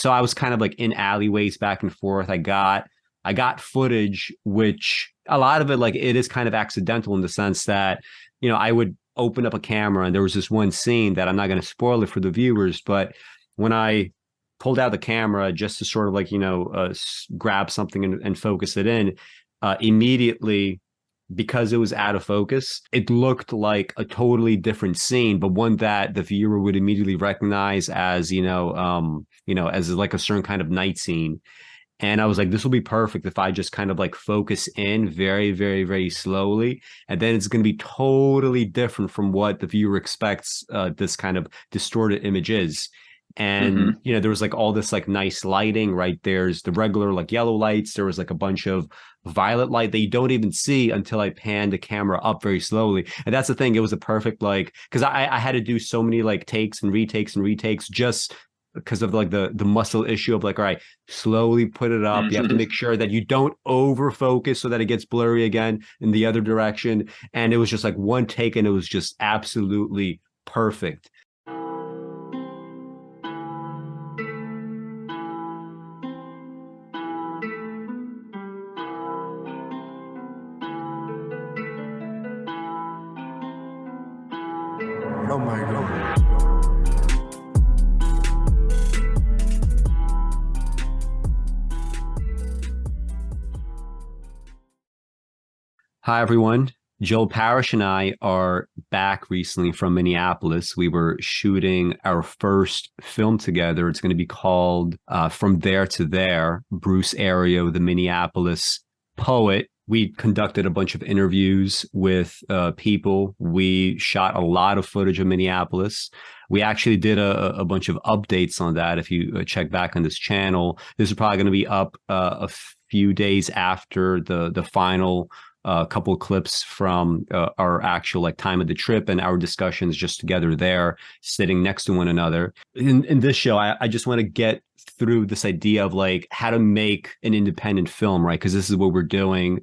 so I was kind of like in alleyways back and forth. I got footage, which a lot of it, like it is kind of accidental in the sense that, I would open up a camera and there was this one scene that I'm not going to spoil it for the viewers, but when I pulled out the camera just to sort of like, grab something and focus it in, immediately, because it was out of focus, it looked like a totally different scene, but one that the viewer would immediately recognize as, as like a certain kind of night scene. And I was like, this will be perfect if I just kind of like focus in very, very, very slowly. And then it's going to be totally different from what the viewer expects this kind of distorted image is. And, there was like all this like nice lighting, right? There's the regular like yellow lights. There was like a bunch of violet light that you don't even see until I pan the camera up very slowly. And that's the thing. It was a perfect, like, because I had to do so many like takes and retakes just because of like the muscle issue of like, all right, slowly put it up. You have to make sure that you don't over focus so that it gets blurry again in the other direction. And it was just like one take and it was just absolutely perfect. Oh my God. Hi, everyone. Joel Parrish and I are back recently from Minneapolis. We were shooting our first film together. It's going to be called From There to There. Bruce Ario, the Minneapolis poet. We conducted a bunch of interviews with people. We shot a lot of footage of Minneapolis. We actually did a bunch of updates on that. If you check back on this channel, this is probably going to be up a few days after the final couple of clips from our actual like time of the trip and our discussions just together there, sitting next to one another. In this show, I just want to get through this idea of like how to make an independent film, right? Because this is what we're doing.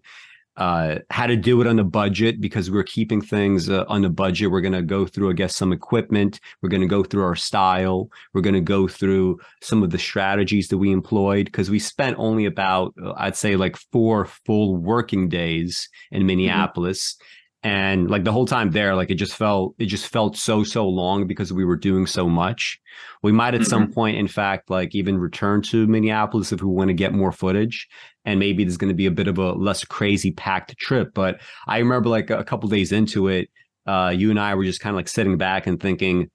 How to do it on a budget, because we're keeping things on a budget. We're going to go through, I guess, some equipment. We're going to go through our style. We're going to go through some of the strategies that we employed, because we spent only about, I'd say like 4 full working days in Minneapolis. And like the whole time there, like it just felt so long because we were doing so much. We might at some point, in fact, like even return to Minneapolis if we want to get more footage. And maybe there's going to be a bit of a less crazy packed trip. But I remember like a couple days into it, you and I were just kind of like sitting back and thinking,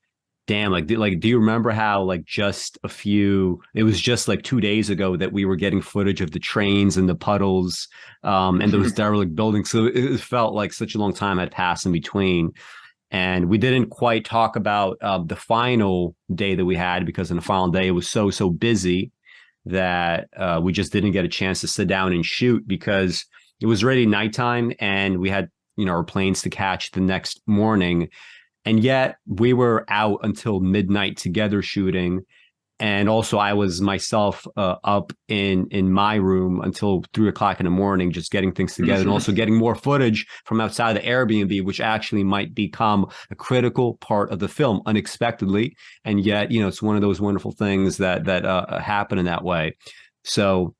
damn, do you remember how like it was just like 2 days ago that we were getting footage of the trains and the puddles and those derelict buildings. So it felt like such a long time had passed in between. And we didn't quite talk about the final day that we had, because on the final day, it was so busy that we just didn't get a chance to sit down and shoot, because it was already nighttime and we had, our planes to catch the next morning. And yet we were out until midnight together shooting. And also I was myself up in my room until 3 o'clock in the morning, just getting things together and also getting more footage from outside the Airbnb, which actually might become a critical part of the film unexpectedly. And yet, it's one of those wonderful things that happen in that way. So,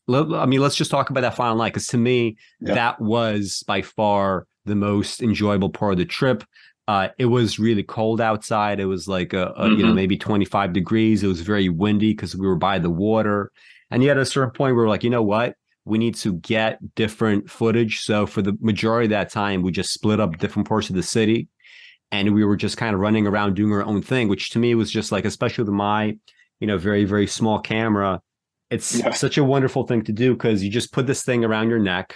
let's just talk about that final night, because to me, that was by far the most enjoyable part of the trip. It was really cold outside. It was like maybe 25 degrees. It was very windy because we were by the water. And yet at a certain point, we were like, you know what? We need to get different footage. So for the majority of that time, we just split up different parts of the city. And we were just kind of running around doing our own thing, which to me was just like, especially with my, very, very small camera, it's such a wonderful thing to do, because you just put this thing around your neck,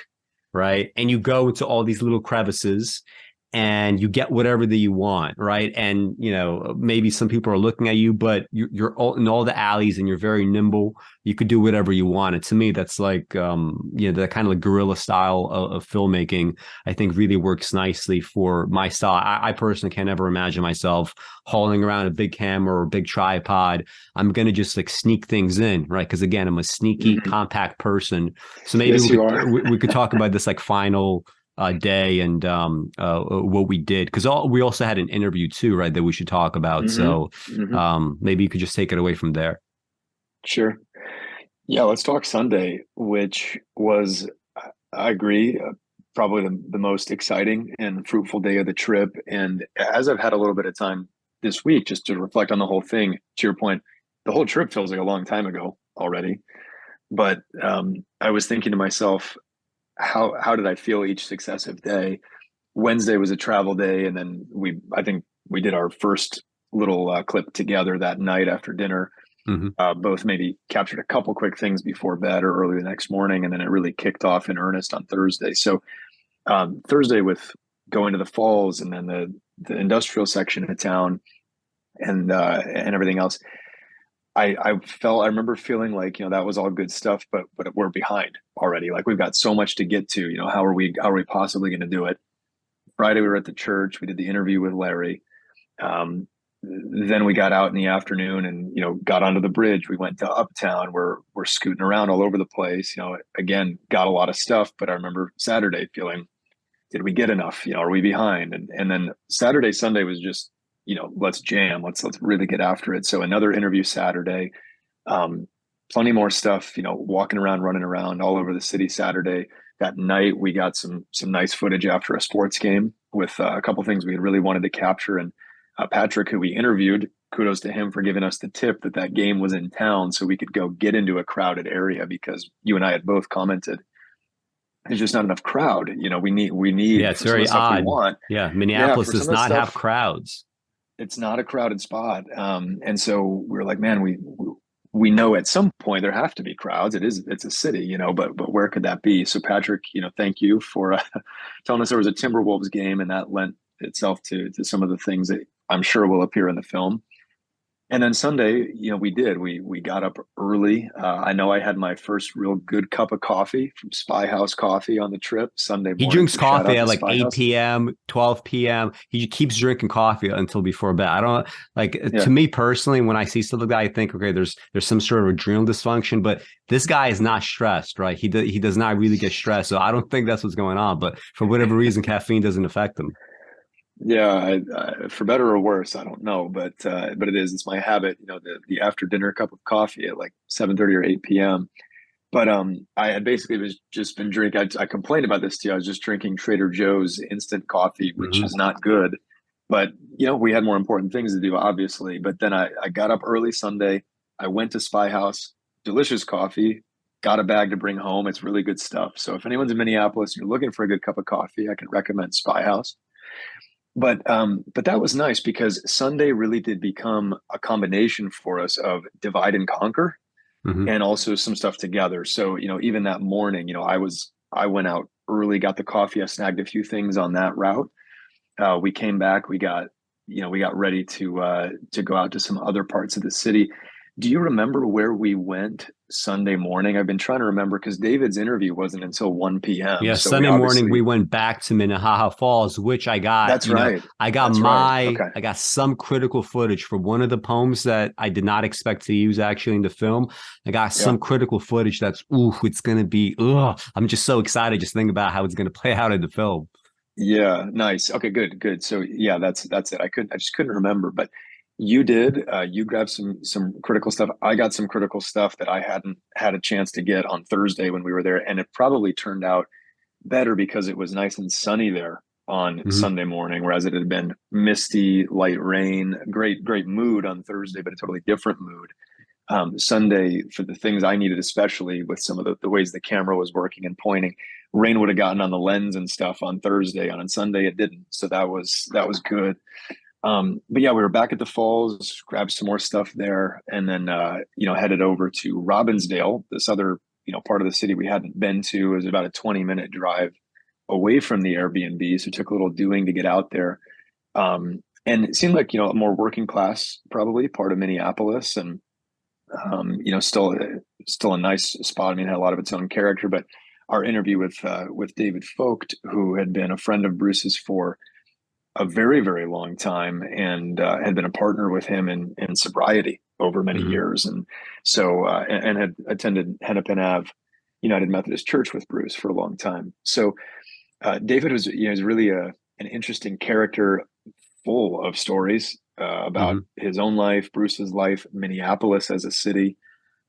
right? And you go into all these little crevices and you get whatever that you want, right? And, maybe some people are looking at you, but you're all in all the alleys and you're very nimble. You could do whatever you want. And to me, that's like, the kind of like guerrilla style of filmmaking, I think really works nicely for my style. I personally can't ever imagine myself hauling around a big camera or a big tripod. I'm going to just like sneak things in, right? Because again, I'm a sneaky, compact person. So maybe we could talk about this like final day and what we did, because we also had an interview too, right, that we should talk about. So maybe you could just take it away from there. Sure. Yeah, let's talk Sunday, which was, I agree, probably the most exciting and fruitful day of the trip. And as I've had a little bit of time this week just to reflect on the whole thing, to your point, the whole trip feels like a long time ago already. But I was thinking to myself, how did I feel each successive day? Wednesday was a travel day, and then I think we did our first little clip together that night after dinner. Hmm. Both maybe captured a couple quick things before bed or early the next morning, and then it really kicked off in earnest on Thursday. So Thursday with going to the falls and then the industrial section of town and everything else. I remember feeling like, that was all good stuff, but we're behind already. Like we've got so much to get to. How are we possibly going to do it? Friday we were at the church. We did the interview with Larry. Um, then we got out in the afternoon and got onto the bridge. We went to Uptown. We're scooting around all over the place. Again, got a lot of stuff. But I remember Saturday feeling, did we get enough? Are we behind? And then Saturday, Sunday was just let's jam. Let's really get after it. So another interview Saturday. Um, Plenty more stuff. Walking around, running around all over the city Saturday. That night we got some nice footage after a sports game with a couple things we had really wanted to capture. And Patrick, who we interviewed, kudos to him for giving us the tip that game was in town, so we could go get into a crowded area because you and I had both commented there's just not enough crowd. We need Yeah, it's for some of very the stuff we odd. want. Yeah, Yeah, Minneapolis for some does of the not have stuff, crowds. it's not a crowded spot. And so we were like, man, we know at some point there have to be crowds. It's a city, but where could that be? So Patrick, thank you for telling us there was a Timberwolves game, and that lent itself to some of the things that I'm sure will appear in the film. And then Sunday, we got up early. I know I had my first real good cup of coffee from Spy House Coffee on the trip Sunday He morning. drinks So shout coffee out at to like Spy 8 House. p.m., 12 p.m. He keeps drinking coffee until before bed. I don't like to Yeah, me personally, when I see stuff like that, I think, okay, there's some sort of adrenal dysfunction, but this guy is not stressed, right? He does not really get stressed. So I don't think that's what's going on. But for whatever reason, caffeine doesn't affect him. yeah. For better or worse, I don't know, but it is. It's my habit. The after dinner cup of coffee at like 7:30 or 8 p.m. But I had basically was just been drinking. I complained about this too. I was just drinking Trader Joe's instant coffee, which Hmm. is not good. But we had more important things to do, obviously. But then I got up early Sunday. I went to Spy House, delicious coffee. Got a bag to bring home. It's really good stuff. So if anyone's in Minneapolis, you're looking for a good cup of coffee, I can recommend Spy House. But that was nice because Sunday really did become a combination for us of divide and conquer Hmm. and also some stuff together. So, even that morning, I went out early, got the coffee, I snagged a few things on that route. We came back, we got ready to go out to some other parts of the city. Do you remember where we went Sunday morning? I've been trying to remember because David's interview wasn't until 1 p.m. Yeah, So we Sunday morning we obviously, went back to Minnehaha Falls, which I got, that's right. I got That's right. my Okay. I got some critical footage for one of the poems that I did not expect to use actually in the film. I got Yeah. some critical footage that's it's gonna be I'm just so excited just thinking about how it's gonna play out in the film. Yeah, nice. Okay, good, good. So yeah, that's it. I just couldn't remember, but you grabbed some critical stuff. I got some critical stuff that I hadn't had a chance to get on Thursday when we were there, and it probably turned out better because it was nice and sunny there on Hmm. Sunday morning, whereas it had been misty, light rain. Great mood on Thursday, but a totally different mood Sunday for the things I needed, especially with some of the ways the camera was working and pointing. Rain would have gotten on the lens and stuff on Thursday. On Sunday, it didn't. So that was good. But yeah, we were back at the falls, grabbed some more stuff there, and then headed over to Robbinsdale, this other part of the city we hadn't been to. It was about a 20-minute drive away from the Airbnb, so it took a little doing to get out there. And it seemed like a more working class, probably part of Minneapolis, and still a nice spot. I mean, it had a lot of its own character. But our interview with David Focht, who had been a friend of Bruce's for a very very long time, and had been a partner with him in sobriety over many Hmm. years, and so and had attended Hennepin Ave United Methodist Church with Bruce for a long time. So David was really an interesting character, full of stories about Hmm. his own life, Bruce's life, Minneapolis as a city,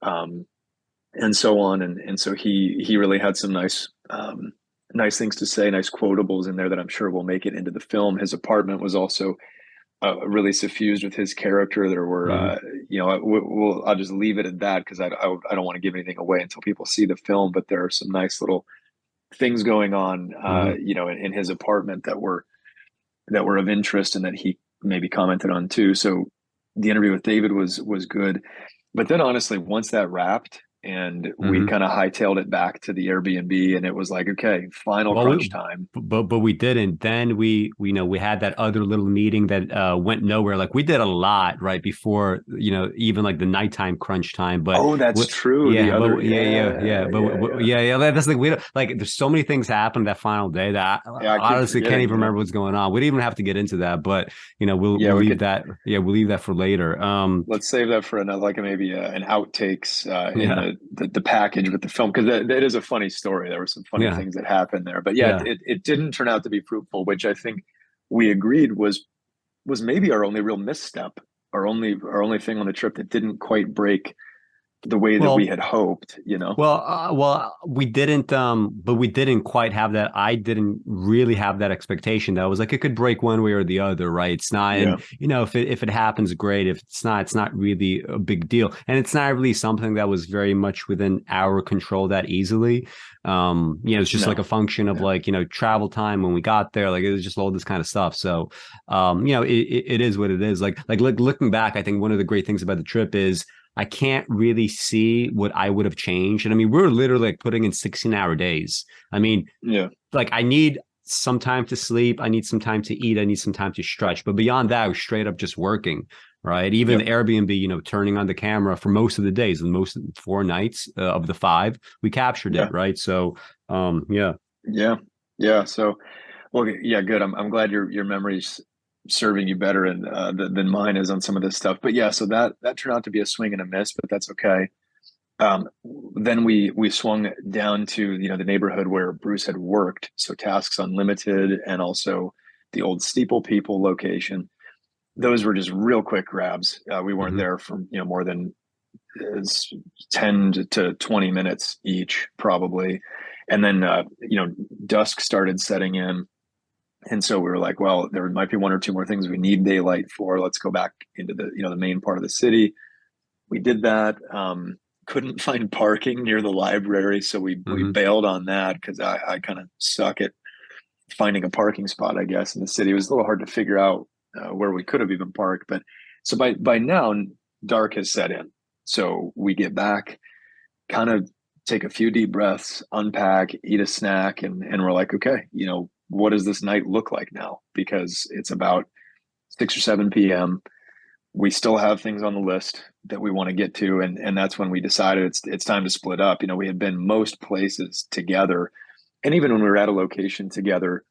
and so on. And so he really had some nice things to say, nice quotables in there that I'm sure will make it into the film. His apartment was also really suffused with his character. There were, Hmm. I'll just leave it at that because I don't want to give anything away until people see the film. But there are some nice little things going on, Hmm. in his apartment that were of interest and that he maybe commented on too. So the interview with David was good. But then honestly, once that wrapped and we Hmm. kind of hightailed it back to the Airbnb and it was like, okay, final Well, crunch time. but we didn't. Then we we had that other little meeting that went nowhere. Like we did a lot right before, even like the nighttime crunch time. But Oh, that's what? true. The Yeah, other, yeah. yeah. Yeah. That's like we don't like. There's so many things happened that final day that Yeah, I I keep honestly can't forgetting, even remember what's going on. We didn't even have to get into that, but Yeah, we'll we leave could that. Yeah, we'll leave that for later. let's save that for another, like maybe an outtakes in Yeah, the package with the film because that is a funny story. There were some funny yeah, things that happened there, but yeah, yeah. it didn't turn out to be fruitful, which I think we agreed was maybe our only real misstep, our only thing on the trip that didn't quite break the way that we Well, had hoped. You know? we didn't, but we didn't quite have that. I didn't really have that expectation. That was like it could break one way or the other, right? It's not, Yeah, and if it happens, great. If it's not really a big deal, and it's not really something that was very much within our control that easily. It's just like no, a function of yeah, like travel time when we got there. Like it was just all this kind of stuff. So, it is what it is. Like looking back, I think one of the great things about the trip is I can't really see what I would have changed. And I mean, we're literally like putting in 16-hour days. I mean, yeah, like I need some time to sleep. I need some time to eat. I need some time to stretch. But beyond that, I was straight up just working, right? Even yep, the Airbnb, turning on the camera for most of the days, and most 4 nights of the five, we captured yeah, it, right? So, yeah. yeah, yeah. So, well, yeah, good. I'm glad your memory's serving you better and than mine is on some of this stuff. But yeah, so that turned out to be a swing and a miss, but that's okay. Um, then we swung down to the neighborhood where Bruce had worked, so Tasks Unlimited and also the old Steeple People location. Those were just real quick grabs. We weren't Hmm. there for more than 10 to 20 minutes each, probably. And then dusk started setting in, and so we were like, well, there might be one or two more things we need daylight for. Let's go back into the main part of the city. We did that. Couldn't find parking near the library, so we Hmm. bailed on that because I kind of suck at finding a parking spot. I guess in the city, it was a little hard to figure out where we could have even parked. But so by now, dark has set in. So we get back, kind of take a few deep breaths, unpack, eat a snack, and we're like, okay, what does this night look like now? Because it's about 6 or 7 p.m. We still have things on the list that we want to get to, and that's when we decided it's time to split up. We had been most places together, and even when we were at a location together,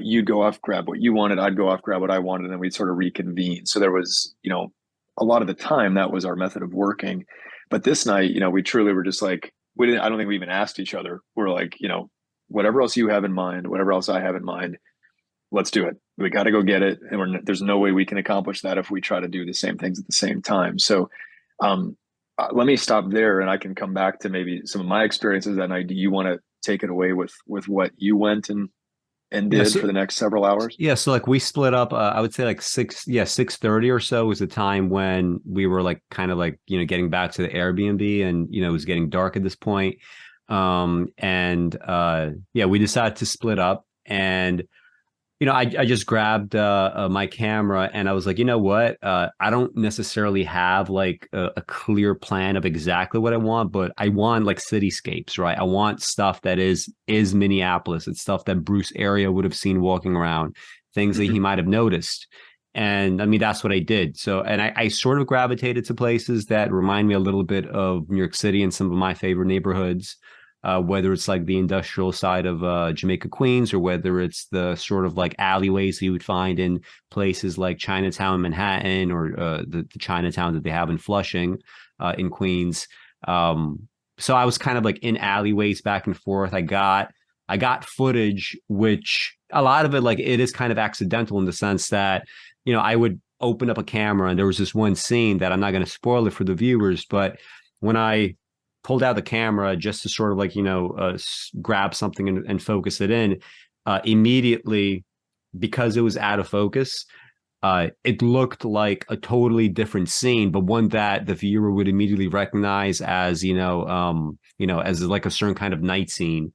you'd go off grab what you wanted, I'd go off grab what I wanted, and then we'd sort of reconvene. So there was a lot of the time that was our method of working. But this night, we truly were just like, we didn't. I don't think we even asked each other. We're like, whatever else you have in mind, whatever else I have in mind, let's do it. We got to go get it. And there's no way we can accomplish that if we try to do the same things at the same time. So um, let me stop there and I can come back to maybe some of my experiences that night. Do you want to take it away with what you went and Yeah. did for the next several hours? Yeah, so like we split up. I would say like 6:30 or so was the time when we were like kind of like getting back to the Airbnb, and it was getting dark at this point. And yeah, we decided to split up, and I just grabbed my camera and I was like, you know what? I don't necessarily have like a clear plan of exactly what I want, but I want like cityscapes, right? I want stuff that is Minneapolis. It's stuff that Bruce Area would have seen walking around, things that he Mm-hmm. might have noticed. And I mean, that's what I did. So, and I sort of gravitated to places that remind me a little bit of New York City and some of my favorite neighborhoods, whether it's like the industrial side of Jamaica, Queens, or whether it's the sort of like alleyways you would find in places like Chinatown, Manhattan, or the Chinatown that they have in Flushing, in Queens. So I was kind of like in alleyways back and forth. I got footage, which a lot of it, like it is kind of accidental in the sense that, I would open up a camera and there was this one scene that I'm not going to spoil it for the viewers, but when I pulled out the camera just to sort of like, grab something and focus it in, immediately, because it was out of focus, it looked like a totally different scene, but one that the viewer would immediately recognize as, as like a certain kind of night scene.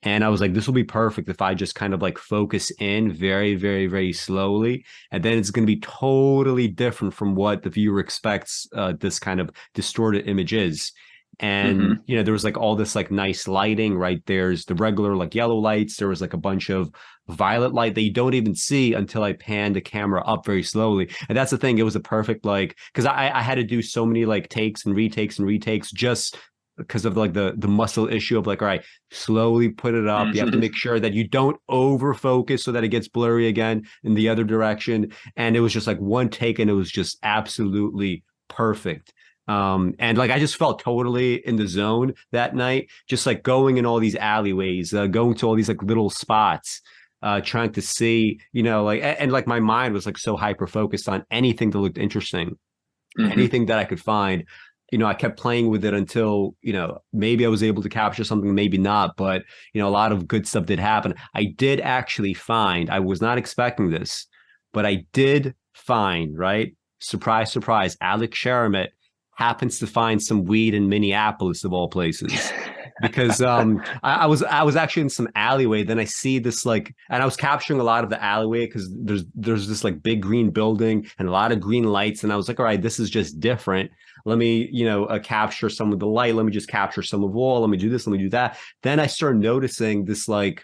And I was like, this will be perfect if I just kind of like focus in very, very, very slowly. And then it's going to be totally different from what the viewer expects this kind of distorted image is. And, Hmm. there was like all this like nice lighting, right? There's the regular like yellow lights. There was like a bunch of violet light that you don't even see until I pan the camera up very slowly. And that's the thing. It was a perfect, like, because I had to do so many like takes and retakes just because of like the muscle issue of like, all right, slowly put it up. You have to Hmm. make sure that you don't over focus so that it gets blurry again in the other direction. And it was just like one take, and it was just absolutely perfect. And like I just felt totally in the zone that night, just like going in all these alleyways, going to all these like little spots, trying to see, like, and like my mind was like so hyper focused on anything that looked interesting, Hmm. anything that I could find. I kept playing with it until, maybe I was able to capture something, maybe not, but, a lot of good stuff did happen. I did actually find, I was not expecting this, but I did find, right? Surprise, surprise, Alex Sheremet happens to find some weed in Minneapolis of all places. Because I was actually in some alleyway. Then I see this like, and I was capturing a lot of the alleyway because there's this like big green building and a lot of green lights. And I was like, all right, this is just different. Let me, capture some of the light. Let me just capture some of all. Let me do this. Let me do that. Then I started noticing this like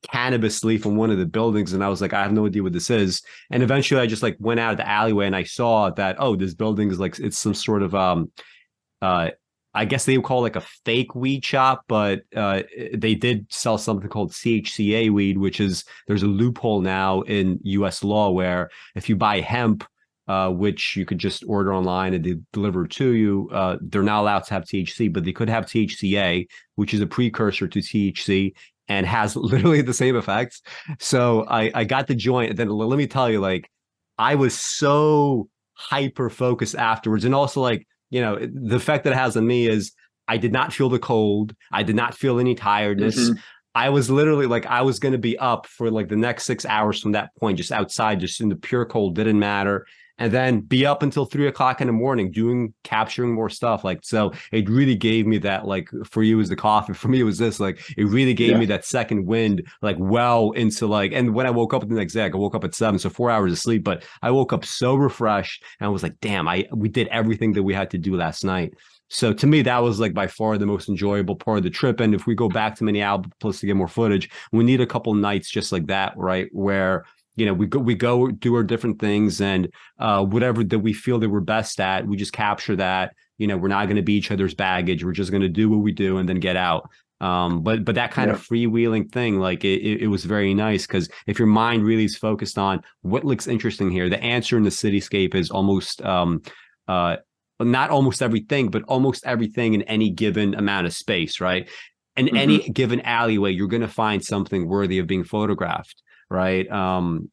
cannabis leaf in one of the buildings, and I was like, I have no idea what this is. And eventually, I just like went out of the alleyway and I saw that, oh, this building is like, it's some sort of uh I guess they would call it like a fake weed shop, but they did sell something called CHCA weed, which is, there's a loophole now in US law where if you buy hemp, which you could just order online and they deliver to you, they're not allowed to have THC, but they could have THCA, which is a precursor to THC and has literally the same effects. So I got the joint. And then let me tell you, like, I was so hyper focused afterwards. And also, like, the effect that it has on me is I did not feel the cold. I did not feel any tiredness. Hmm. I was literally like, I was going to be up for like the next 6 hours from that point, just outside, just in the pure cold, didn't matter. And then be up until 3 o'clock in the morning capturing more stuff. Like, so it really gave me that, like, for you was the coffee, for me it was this, like, it really gave Yeah. me that second wind, like, well into like, and when I woke up the next day, I woke up at 7, so 4 hours of sleep, but I woke up so refreshed and I was like, damn, we did everything that we had to do last night. So to me, that was like by far the most enjoyable part of the trip. And if we go back to Minneapolis to get more footage, we need a couple nights just like that, right? Where, we go do our different things, and whatever that we feel that we're best at, we just capture that. We're not going to be each other's baggage. We're just going to do what we do and then get out. But that kind of Yeah. freewheeling thing, like it was very nice, because if your mind really is focused on what looks interesting here, the answer in the cityscape is almost uh not almost everything, but almost everything in any given amount of space, right? In any Hmm. given alleyway, you're going to find something worthy of being photographed, right?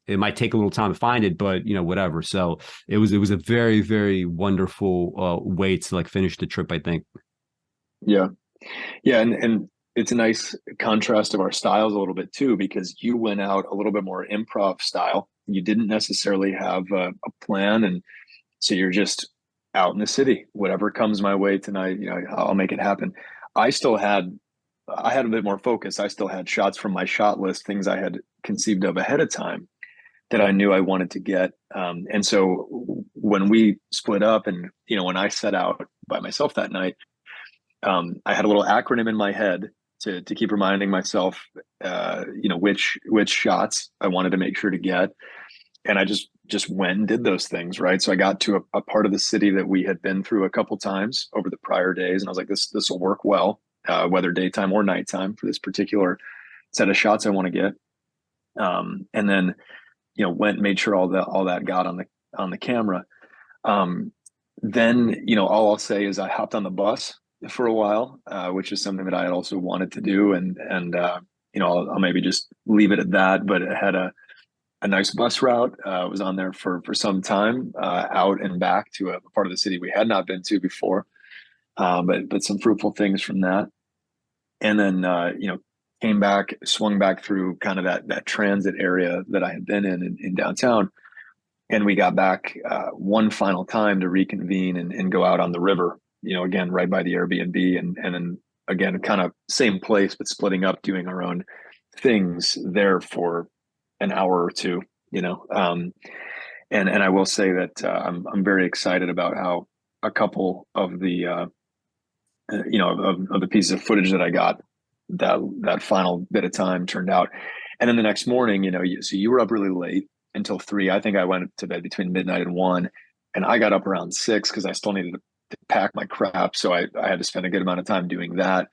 It might take a little time to find it, but whatever. So it was a very, very wonderful way to like finish the trip, I think. Yeah. Yeah. And it's a nice contrast of our styles a little bit too, because you went out a little bit more improv style. You didn't necessarily have a plan. And so you're just out in the city, whatever comes my way tonight, I'll make it happen. I still had, I had a bit more focus. I still had shots from my shot list, things I had conceived of ahead of time that I knew I wanted to get. And so when we split up and, when I set out by myself that night, I had a little acronym in my head to keep reminding myself, which shots I wanted to make sure to get, and I just went and did those things, right? So I got to a part of the city that we had been through a couple times over the prior days, and I was like, this will work well, whether daytime or nighttime for this particular set of shots I want to get. And then went and made sure all that got on the camera. Um, then all I'll say is I hopped on the bus for a while, which is something that I had also wanted to do, and I'll maybe just leave it at that. But it had a nice bus route. Was on there for some time, out and back to a part of the city we had not been to before. but some fruitful things from that. And then came back, swung back through kind of that transit area that I had been in downtown, and we got back one final time to reconvene and go out on the river. Again, right by the Airbnb, and then again, kind of same place but splitting up, doing our own things there for an hour or two. And I will say that I'm very excited about how a couple of the of the pieces of footage that I got that final bit of time turned out. And then the next morning, so you were up really late until 3. I think I went to bed between midnight and 1, and I got up around 6 because I still needed to pack my crap. So I had to spend a good amount of time doing that.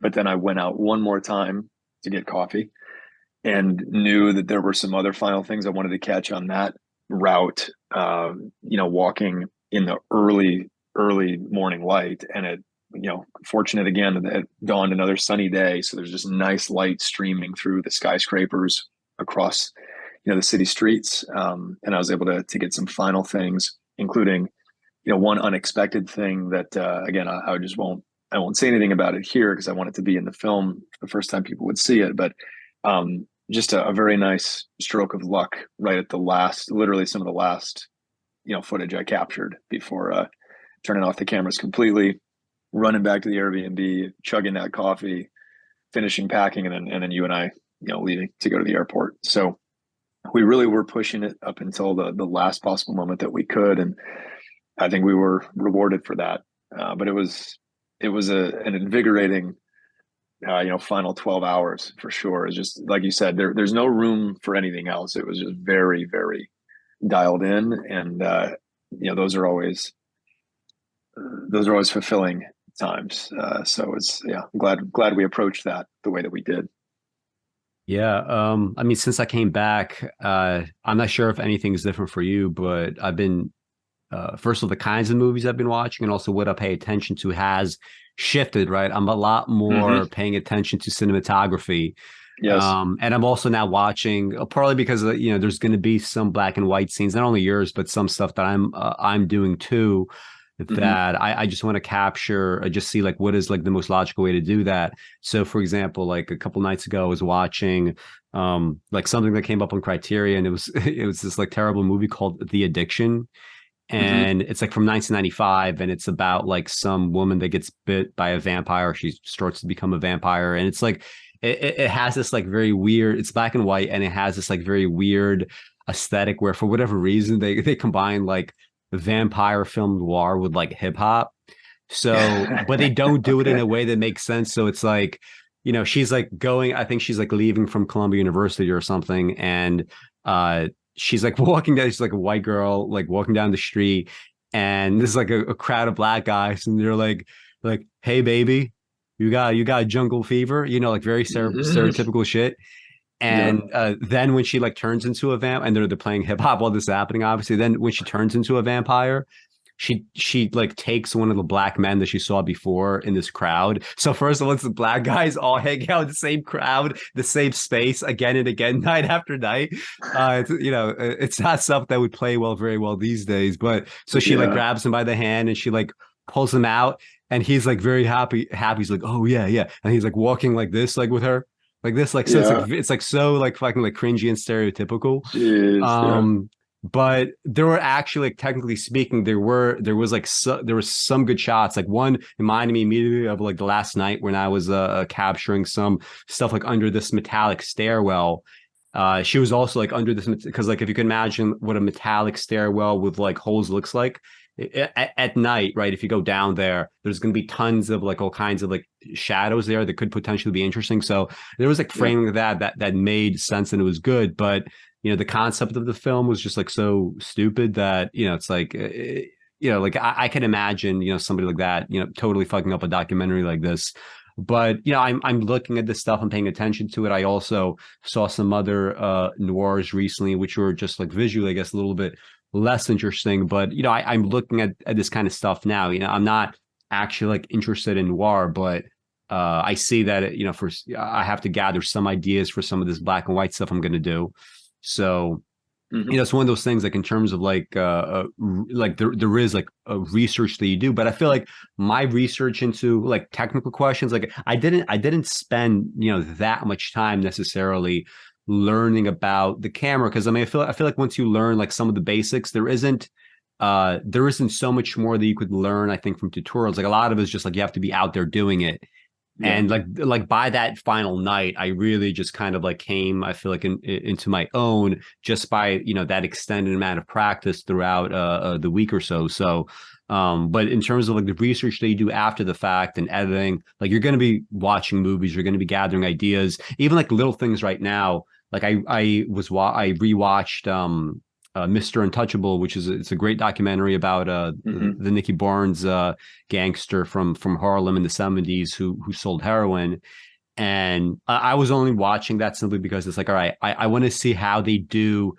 But then I went out one more time to get coffee and knew that there were some other final things I wanted to catch on that route, walking in the early morning light. And it, fortunate again that it dawned another sunny day. So there's just nice light streaming through the skyscrapers across, the city streets. And I was able to get some final things, including, one unexpected thing that, again, I won't say anything about it here because I want it to be in the film the first time people would see it. But just a very nice stroke of luck right at the last, literally some of the last, footage I captured before turning off the cameras completely, running back to the Airbnb, chugging that coffee, finishing packing, and then you and I, leaving to go to the airport. So we really were pushing it up until the last possible moment that we could, and I think we were rewarded for that. But it was an invigorating, final 12 hours for sure. It's just like you said, there's no room for anything else. It was just very, very dialed in, and those are always fulfilling times. So I'm glad we approached that the way that we did. Yeah. I mean, since I came back, I'm not sure if anything's different for you, but I've been, first of all, the kinds of movies I've been watching and also what I pay attention to has shifted, right? I'm a lot more paying attention to cinematography. Yes. And I'm also now watching, partly because, there's going to be some black and white scenes, not only yours, but some stuff that I'm doing too, that I just want to capture. I just see like what is like the most logical way to do that. So for example, like a couple nights ago I was watching like something that came up on Criterion. It was this like terrible movie called The Addiction, and it's like from 1995, and it's about like some woman that gets bit by a vampire. She starts to become a vampire, and it's like it has this like very weird, it's black and white, and it has this like very weird aesthetic where for whatever reason they combine like vampire film noir with like hip hop. So, but they don't do it in a way that makes sense. So it's like, she's like I think she's like leaving from Columbia University or something. And she's like walking down, she's like a white girl, like walking down the street. And there's like a crowd of black guys. And they're like, hey, baby, you got jungle fever, like very stereotypical shit. And then when she like turns into a vamp, and they're playing hip hop while this is happening, obviously. Then when she turns into a vampire, she like takes one of the black men that she saw before in this crowd. So first of all, it's the black guys all hanging out in the same crowd, the same space again and again, night after night. It's not stuff that would play very well these days. But so she like grabs him by the hand and she like pulls him out, and he's like very happy. He's like, oh yeah, and he's like walking like this, like with her. Like this, like so it's like so like fucking like cringy and stereotypical. Jeez, But there were actually, like, technically speaking, there was some good shots. Like one reminded me immediately of like the last night when I was capturing some stuff like under this metallic stairwell. She was also like under this, because like if you can imagine what a metallic stairwell with like holes looks like. At night, right? If you go down there, there's going to be tons of like all kinds of like shadows there that could potentially be interesting. So there was like framing of that made sense and it was good. But the concept of the film was just like so stupid that it's like like I can imagine somebody like that totally fucking up a documentary like this. But I'm looking at this stuff, I'm paying attention to it. I also saw some other noirs recently, which were just like visually, I guess, a little bit less interesting. But I'm looking at this kind of stuff now. I'm not actually like interested in noir, but I see that I have to gather some ideas for some of this black and white stuff I'm going to do. So Hmm. It's one of those things like in terms of like there is like a research that you do, but I feel like my research into like technical questions, like I didn't spend, that much time necessarily learning about the camera. Cause I mean, I feel like once you learn like some of the basics, there isn't so much more that you could learn, I think, from tutorials. Like a lot of it is just like you have to be out there doing it. Yeah. And like by that final night, I really just kind of like came, I feel like into my own just by that extended amount of practice throughout the week or so. So, but in terms of like the research that you do after the fact and editing, like you're going to be watching movies, you're going to be gathering ideas, even like little things right now. Like I rewatched Mr. Untouchable, which is it's a great documentary about Hmm. the Nicky Barnes gangster from Harlem in the 70s who sold heroin. And I was only watching that simply because it's like, all right, I want to see how they do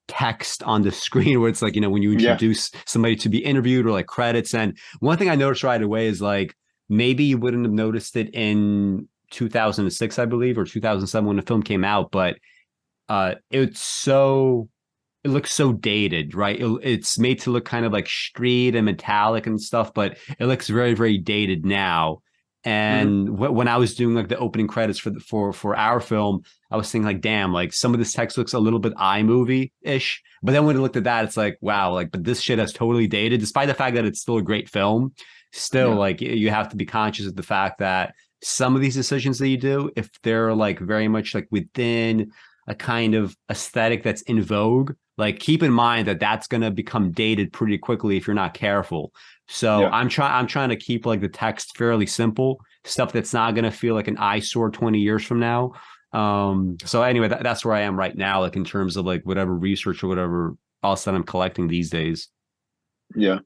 text on the screen where it's like, when you Yeah. introduce somebody to be interviewed or like credits. And one thing I noticed right away is like maybe you wouldn't have noticed it in 2006, I believe, or 2007 when the film came out, but it looks so dated, right? It's made to look kind of like street and metallic and stuff, but it looks very, very dated now. Hmm. And when I was doing like the opening credits for our film, I was thinking like, damn, like some of this text looks a little bit iMovie ish. But then when I looked at that, it's like, wow, like, but this shit has totally dated, despite the fact that it's still a great film. Still, Yeah. like, you have to be conscious of the fact that some of these decisions that you do, if they're like very much like within a kind of aesthetic that's in vogue, like keep in mind that that's going to become dated pretty quickly if you're not careful. So Yeah. I'm trying to keep like the text fairly simple, stuff that's not going to feel like an eyesore 20 years from now. So anyway, that's where I am right now, like in terms of like whatever research or whatever else that I'm collecting these days. Yeah.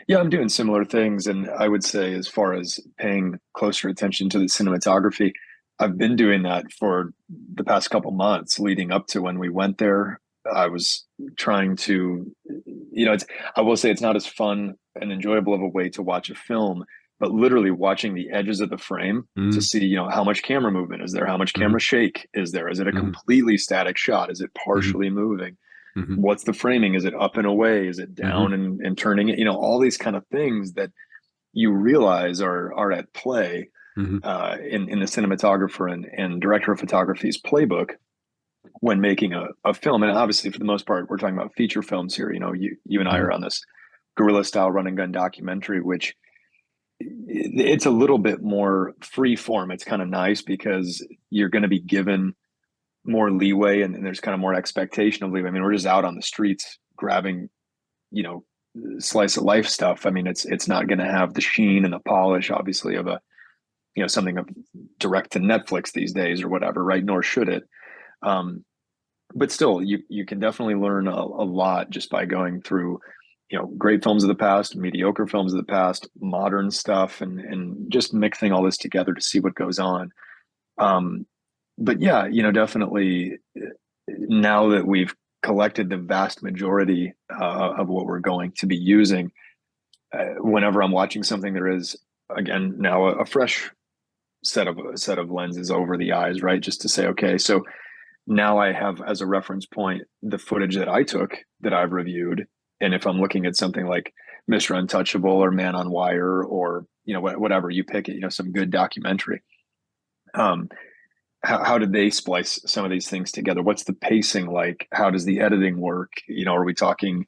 Yeah, I'm doing similar things. And I would say, as far as paying closer attention to the cinematography, I've been doing that for the past couple months leading up to when we went there. I was trying to, I will say it's not as fun and enjoyable of a way to watch a film, but literally watching the edges of the frame to Mm-hmm. see, how much camera movement is there? How much Mm-hmm. camera shake is there? Is it a Mm-hmm. completely static shot? Is it Mm-hmm. partially moving? Mm-hmm. What's the framing? Is it up and away? Is it Mm-hmm. down and turning it? All these kind of things that you realize are at play Mm-hmm. in the cinematographer and director of photography's playbook when making a film. And obviously, for the most part, we're talking about feature films here. You and I Mm-hmm. are on this guerrilla style run and gun documentary, which it's a little bit more free form. It's kind of nice because you're going to be given more leeway and there's kind of more expectation of leeway. I mean, we're just out on the streets grabbing, you know, slice of life stuff. I mean, it's not going to have the sheen and the polish, obviously, of something of direct to Netflix these days or whatever, right? Nor should it. Um, but still, you can definitely learn a lot just by going through, great films of the past, mediocre films of the past, modern stuff, and just mixing all this together to see what goes on. Um, but yeah, definitely now that we've collected the vast majority of what we're going to be using, whenever I'm watching something, there is again now a fresh set of lenses over the eyes, right? Just to say, okay, so now I have as a reference point the footage that I took that I've reviewed, and if I'm looking at something like Mr. Untouchable or Man on Wire or whatever you pick it, some good documentary. Um, how did they splice some of these things together? What's the pacing like? How does the editing work? Are we talking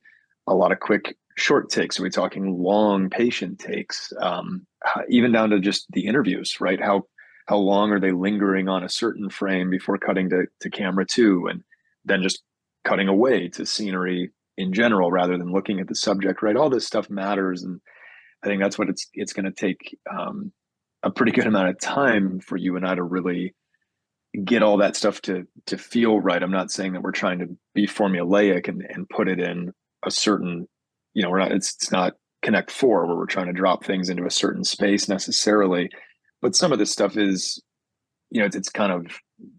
a lot of quick short takes? Are we talking long patient takes? Even down to just the interviews, right? How long are they lingering on a certain frame before cutting to camera two, and then just cutting away to scenery in general rather than looking at the subject, right? All this stuff matters, and I think that's what it's going to take a pretty good amount of time for you and I to really get all that stuff to feel right. I'm not saying that we're trying to be formulaic and put it in a certain, we're not, it's not Connect Four where we're trying to drop things into a certain space necessarily. But some of this stuff is, it's kind of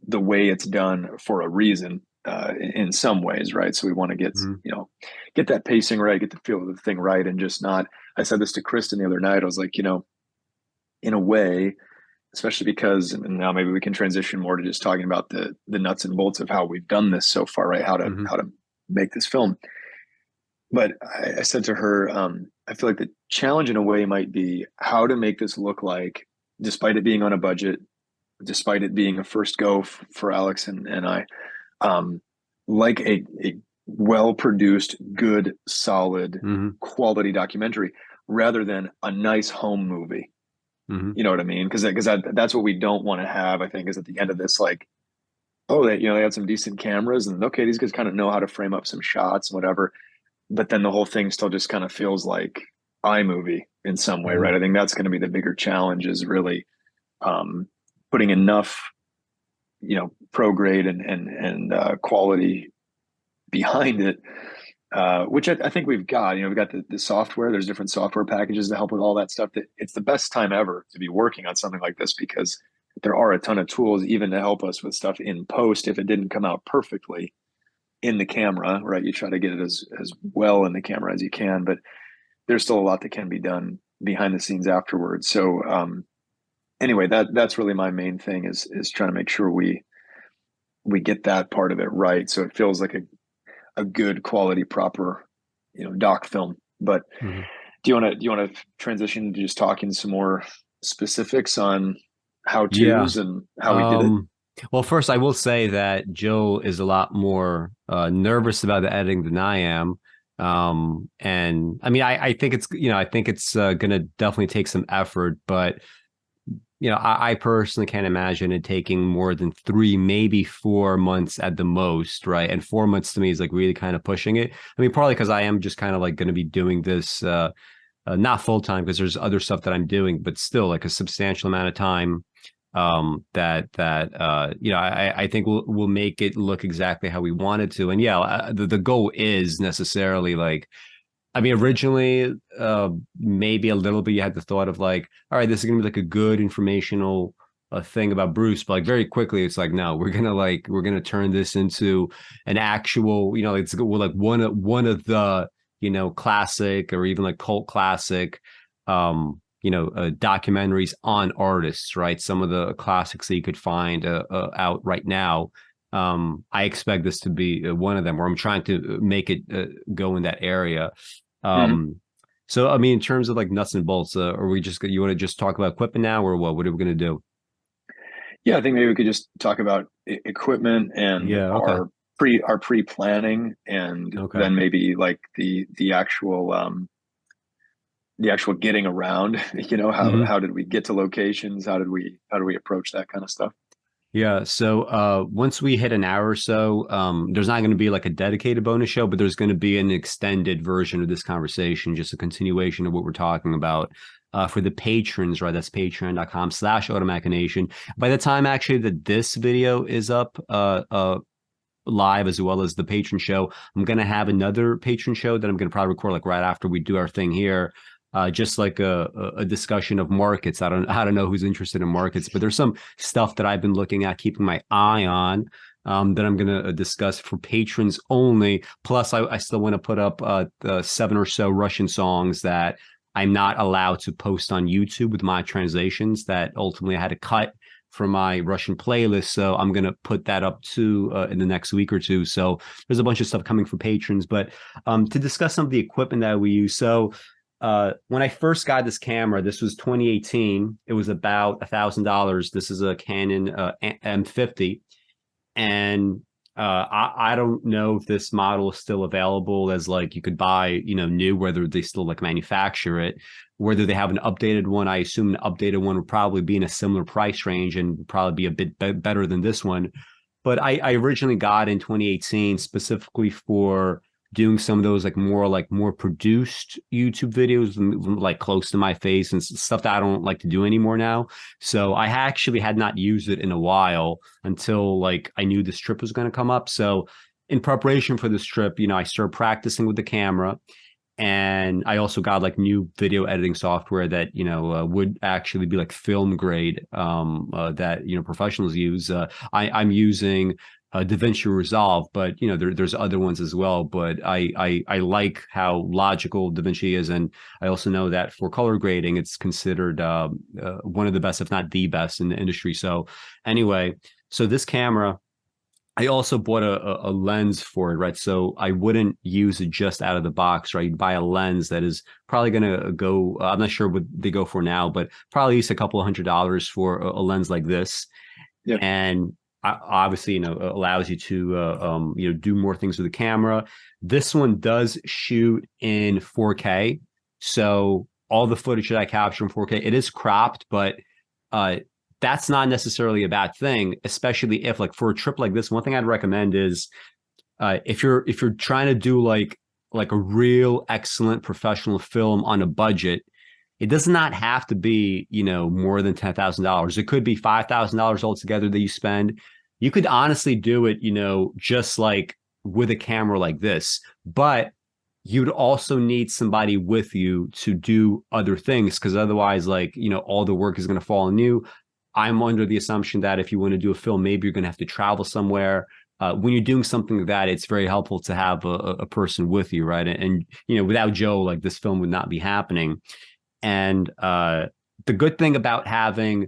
the way it's done for a reason in some ways, right? So we want to Mm-hmm. get that pacing right, get the feel of the thing right, and just not. I said this to Kristen the other night. I was like, in a way, especially because, and now maybe we can transition more to just talking about the nuts and bolts of how we've done this so far, right? How to Mm-hmm. how to make this film. But I said to her, I feel like the challenge in a way might be how to make this look like, despite it being on a budget, despite it being a first go for Alex and I, um, like a well produced, good, solid, Hmm. quality documentary rather than a nice home movie. Hmm. You know what I mean? Because that's what we don't want to have. I think is at the end of this, like, oh, they had some decent cameras, and okay, these guys kind of know how to frame up some shots and whatever. But then the whole thing still just kind of feels like iMovie in some way, Hmm. right? I think that's going to be the bigger challenge is really um, putting enough, pro grade and quality behind it, which I think we've got. We've got the software. There's different software packages to help with all that stuff. That it's the best time ever to be working on something like this because there are a ton of tools even to help us with stuff in post if it didn't come out perfectly in the camera, right? You try to get it as well in the camera as you can, but there's still a lot that can be done behind the scenes afterwards. So anyway, that's really my main thing is trying to make sure we get that part of it right, so it feels like a good quality, proper, doc film. But Hmm. do you want to transition to just talking some more specifics on how Yeah. tos and how we did it? Um, well, first, I will say that Joe is a lot more nervous about the editing than I am. And I mean, I think I think it's going to definitely take some effort, but I personally can't imagine it taking more than 3, maybe 4 months at the most, right? And 4 months to me is like really kind of pushing it. I mean, partly because I am just kind of like going to be doing this, not full time because there's other stuff that I'm doing, but still like a substantial amount of time I think we'll make it look exactly how we want it to. And yeah, the goal is necessarily like, I mean, originally, maybe a little bit you had the thought of like, all right, this is gonna be like a good informational thing about Bruce, but like very quickly, it's like, no, we're gonna turn this into an actual, it's like one of the classic or even like cult classic, documentaries on artists, right? Some of the classics that you could find out right now. I expect this to be one of them, where I'm trying to make it go in that area. Mm-hmm. um, so I mean, in terms of like nuts and bolts, are we just you want to just talk about equipment now, or what? What are we going to do? Yeah, I think maybe we could just talk about equipment and Yeah. Okay. our pre planning, and Okay. then maybe like the actual getting around. How Hmm. how did we get to locations? How do we approach that kind of stuff? Yeah. So once we hit an hour or so, there's not going to be like a dedicated bonus show, but there's going to be an extended version of this conversation, just a continuation of what we're talking about. For the patrons, right? That's patreon.com/automachination. By the time actually that this video is up, live as well as the patron show. I'm going to have another patron show that I'm going to probably record like right after we do our thing here. Just like a discussion of markets. I don't know who's interested in markets, but there's some stuff that I've been looking at, keeping my eye on, that I'm going to discuss for patrons only. Plus, I still want to put up the 7 or so Russian songs that I'm not allowed to post on YouTube with my translations that ultimately I had to cut for my Russian playlist. So I'm going to put that up too in the next week or two. So there's a bunch of stuff coming for patrons. But to discuss some of the equipment that we use. So when I first got this camera, this was 2018. It was about $1,000. This is a Canon M50. And I don't know if this model is still available as like you could buy, new, whether they still like manufacture it, whether they have an updated one. I assume an updated one would probably be in a similar price range and probably be a bit better than this one. But I originally got in 2018 specifically for doing some of those like more produced YouTube videos, like close to my face and stuff that I don't like to do anymore now. So I actually had not used it in a while until like I knew this trip was going to come up. So in preparation for this trip, I started practicing with the camera, and I also got like new video editing software that would actually be like film grade, that professionals use. I'm using DaVinci Resolve, but there's other ones as well. But I like how logical DaVinci is, and I also know that for color grading, it's considered one of the best, if not the best, in the industry. So anyway, so this camera, I also bought a lens for it, right? So I wouldn't use it just out of the box, right? You'd buy a lens that is probably going to go, I'm not sure what they go for now, but probably at least a couple of $100 for a lens like this. Yeah. And obviously, allows you to, do more things with the camera. This one does shoot in 4K. So all the footage that I capture in 4K, it is cropped, but uh, that's not necessarily a bad thing, especially if like for a trip like this, one thing I'd recommend is if you're trying to do like a real excellent professional film on a budget, it does not have to be, more than $10,000. It could be $5,000 altogether that you spend. You could honestly do it, just like with a camera like this, but you'd also need somebody with you to do other things because otherwise, like, all the work is going to fall on you. I'm under the assumption that if you want to do a film, maybe you're going to have to travel somewhere. When you're doing something like that, it's very helpful to have a person with you, right? And without Joe, like this film would not be happening. And the good thing about having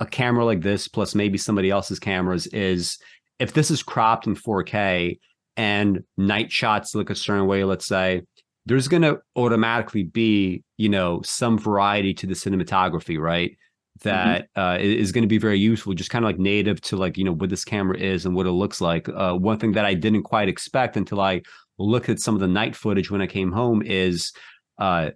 a camera like this, plus maybe somebody else's cameras, is if this is cropped in 4K and night shots look a certain way, let's say, there's going to automatically be, some variety to the cinematography, right? Hmm. That is going to be very useful, just kind of like native to like, what this camera is and what it looks like. One thing that I didn't quite expect until I looked at some of the night footage when I came home is uh,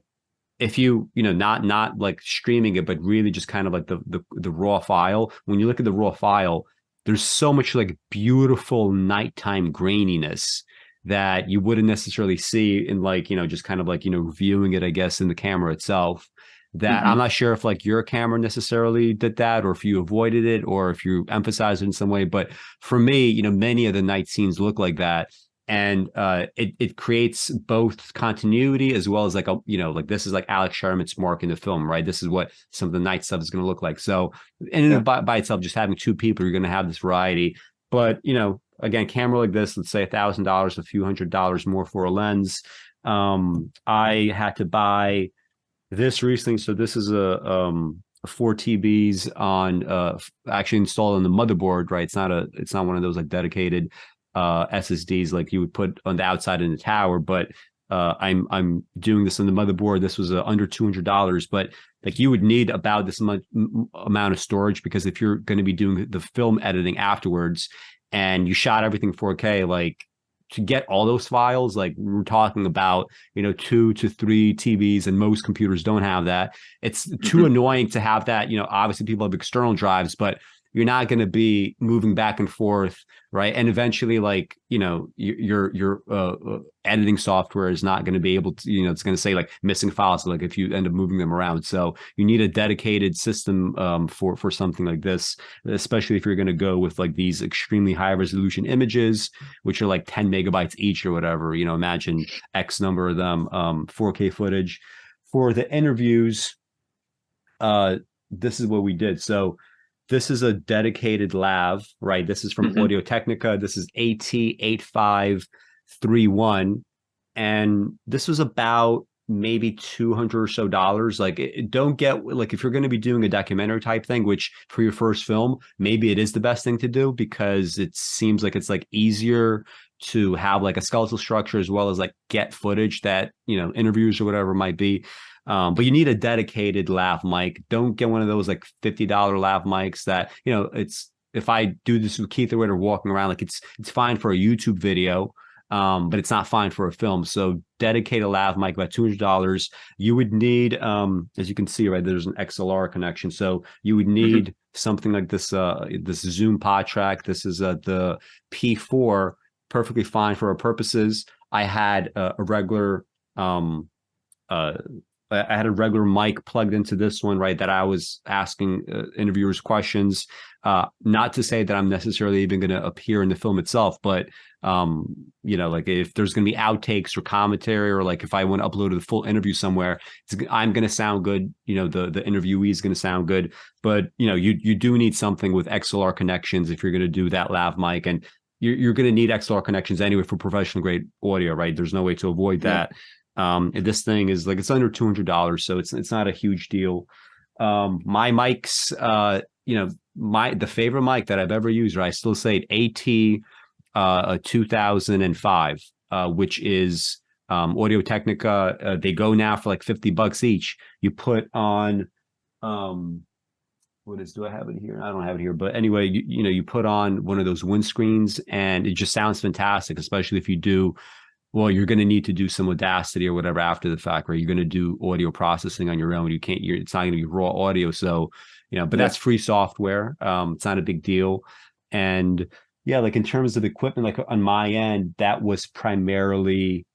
if not like streaming it, but really just kind of like the raw file. When you look at the raw file, there's so much like beautiful nighttime graininess that you wouldn't necessarily see in like, just kind of like, viewing it, I guess, in the camera itself. That I'm Hmm. not sure if like your camera necessarily did that or if you avoided it or if you emphasized it in some way. But for me, many of the night scenes look like that, and it creates both continuity as well as like like this is like Alex Sheremet's mark in the film, right? This is what some of the night stuff is going to look like. So, and Yeah. by itself, just having two people, you're going to have this variety. But again, camera like this, let's say $1,000, a few $100 more for a lens. I had to buy this recently, so this is a 4 TBs on actually installed on the motherboard, right? It's not one of those like dedicated SSDs like you would put on the outside in the tower, but I'm doing this on the motherboard. This was under $200, but like you would need about this much amount of storage because if you're going to be doing the film editing afterwards and you shot everything 4K, like to get all those files, like we're talking about, 2 to 3 TBs, and most computers don't have that. It's too Hmm. annoying to have that. Obviously people have external drives, but you're not going to be moving back and forth, right? And eventually, like your editing software is not going to be able to, it's going to say like missing files, like if you end up moving them around. So you need a dedicated system for something like this, especially if you're going to go with like these extremely high resolution images, which are like 10 megabytes each or whatever. Imagine X number of them, 4K footage for the interviews. uh this is what we did. So this is a dedicated lav, right? This is from Hmm. Audio-Technica. This is AT8531. And this was about maybe 200 or so dollars. Like, don't get like if you're going to be doing a documentary type thing, which for your first film, maybe it is the best thing to do because it seems like it's like easier to have like a skeletal structure as well as like get footage that, interviews or whatever might be. But you need a dedicated lav mic. Don't get one of those like $50 lav mics that, it's if I do this with Keith or Witter walking around, like it's fine for a YouTube video, but it's not fine for a film. So dedicate a lav mic about $200. You would need, as you can see, right, there's an XLR connection. So you would Hmm. need something like this Zoom Podtrak. This is the P4, perfectly fine for our purposes. I had a regular um, uh, I had a regular mic plugged into this one, right? That I was asking interviewers questions. Not to say that I'm necessarily even going to appear in the film itself, but like if there's going to be outtakes or commentary, or like if I want to upload the full interview somewhere, I'm going to sound good. The interviewee is going to sound good, but you do need something with XLR connections if you're going to do that lav mic, and you're going to need XLR connections anyway for professional grade audio, right? There's no way to avoid Yeah. that. This thing is like it's under $200, so it's not a huge deal. My mics, the favorite mic that I've ever used, right? I still say it, AT a 2005, which is Audio-Technica. They go now for like $50 each. You put on do I have it here? I don't have it here, but anyway, you put on one of those windscreens and it just sounds fantastic, especially if you do, well, you're going to need to do some Audacity or whatever after the fact, right? You're going to do audio processing on your own. It's not going to be raw audio. So, but that's free software. It's not a big deal. And yeah, like in terms of equipment, like on my end, that was primarily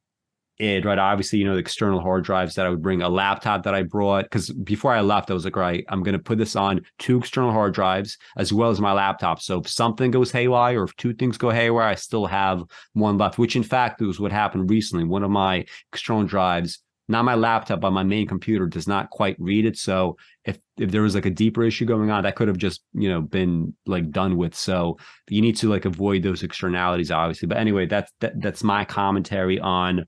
it, right? Obviously, the external hard drives that I would bring, a laptop that I brought, because before I left, I was like, right, I'm going to put this on 2 external hard drives as well as my laptop. So if something goes haywire or if 2 things go haywire, I still have 1 left, which in fact was what happened recently. One of my external drives, not my laptop, but my main computer does not quite read it. So if there was like a deeper issue going on, that could have just, been like done with. So you need to like avoid those externalities, obviously. But anyway, that's my commentary on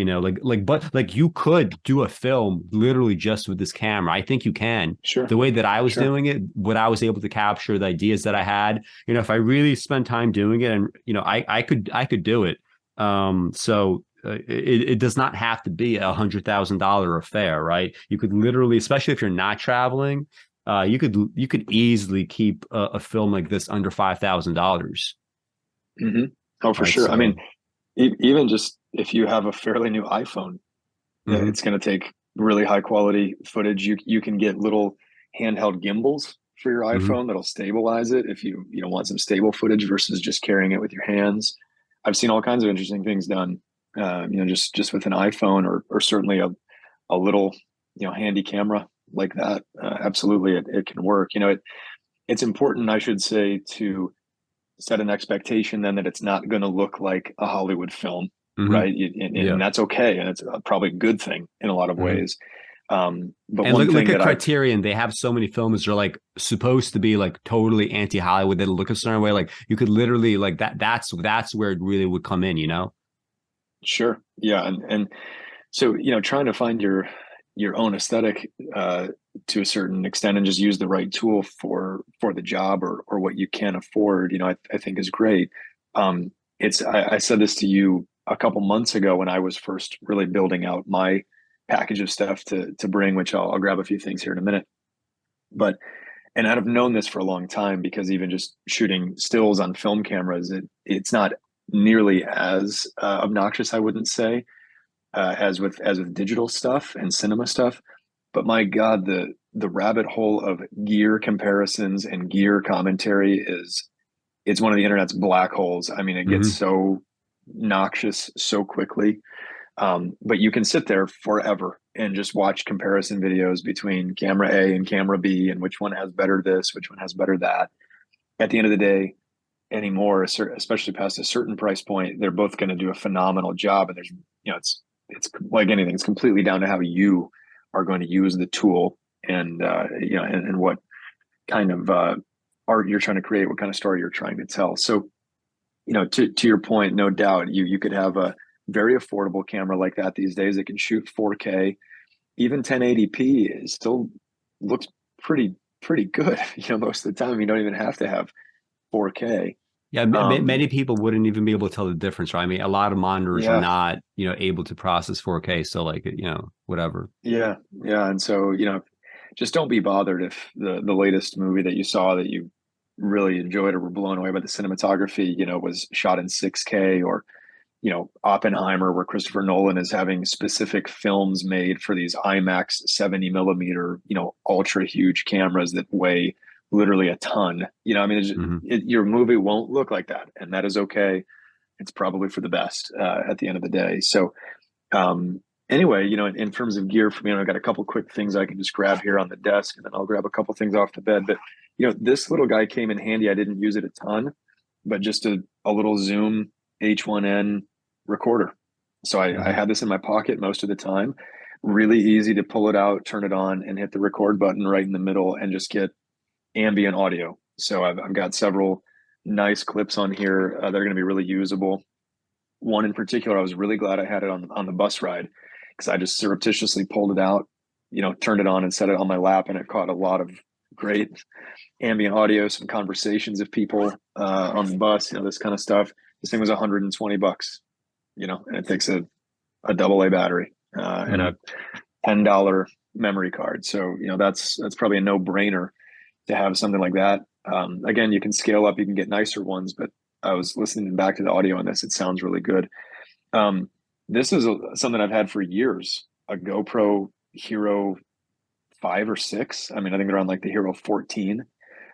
but you could do a film literally just with this camera. I think you can. Sure. The way that I was doing it, what I was able to capture, the ideas that I had, if I really spent time doing it, and I could do it. It does not have to be $100,000 affair, right? You could literally, especially if you're not traveling, you could easily keep a film like this under $5,000. Mm-hmm. Oh, for sure. So, I mean, even just if you have a fairly new iPhone, it's going to take really high quality footage. You can get little handheld gimbals for your iPhone that'll stabilize it if you want some stable footage versus just carrying it with your hands. I've seen all kinds of interesting things done, just with an iPhone or certainly a little handy camera like that. Absolutely, it can work. It's important, I should say, to set an expectation then that it's not going to look like a Hollywood film, right? And that's okay, and it's probably a good thing in a lot of ways. But and look at Criterion. They have so many films that are like supposed to be like totally anti-Hollywood. They look a certain way. Like you could literally like that. That's where it really would come in. Sure. Yeah, and so trying to find your own aesthetic to a certain extent and just use the right tool for the job or what you can afford, I think is great. I said this to you a couple months ago when I was first really building out my package of stuff to bring, which I'll grab a few things here in a minute. And I've known this for a long time because even just shooting stills on film cameras, it's not nearly as obnoxious, I wouldn't say, as with digital stuff and cinema stuff. But my God, the rabbit hole of gear comparisons and gear commentary it's one of the internet's black holes. I mean, it gets so noxious so quickly. But you can sit there forever and just watch comparison videos between camera A and camera B and which one has better this, which one has better that. At the end of the day, anymore, especially past a certain price point, they're both going to do a phenomenal job. And there's, it's like anything, it's completely down to how you are going to use the tool and what kind of art you're trying to create, what kind of story you're trying to tell. So, to your point, no doubt you could have a very affordable camera like that these days. It can shoot 4K, even 1080p. It still looks pretty good. Most of the time you don't even have to have 4K. Yeah, many people wouldn't even be able to tell the difference, right? I mean, a lot of monitors are not, able to process 4K. So like, whatever. Yeah. And so, just don't be bothered if the latest movie that you saw that you really enjoyed or were blown away by the cinematography, was shot in 6K, or, Oppenheimer, where Christopher Nolan is having specific films made for these IMAX 70 millimeter, ultra huge cameras that weigh literally a ton. I mean, your movie won't look like that, and that is okay. It's probably for the best at the end of the day. So anyway, in terms of gear for me, I've got a couple quick things I can just grab here on the desk, and then I'll grab a couple things off the bed. But this little guy came in handy. I didn't use it a ton, but just a little Zoom H1N recorder. So I had this in my pocket most of the time. Really easy to pull it out, turn it on, and hit the record button right in the middle, and just get ambient audio. So I've got several nice clips on here that are going to be really usable. One in particular, I was really glad I had it on the bus ride, because I just surreptitiously pulled it out, turned it on and set it on my lap, and it caught a lot of great ambient audio, some conversations of people on the bus, this kind of stuff. This thing was $120, and it takes a double A battery and Mm-hmm. a $10 memory card. So, that's probably a no brainer to have something like that. Again, you can scale up, you can get nicer ones, but I was listening back to the audio on this. It sounds really good. This is something I've had for years, a GoPro Hero 5 or 6. I mean, I think they're on like the Hero 14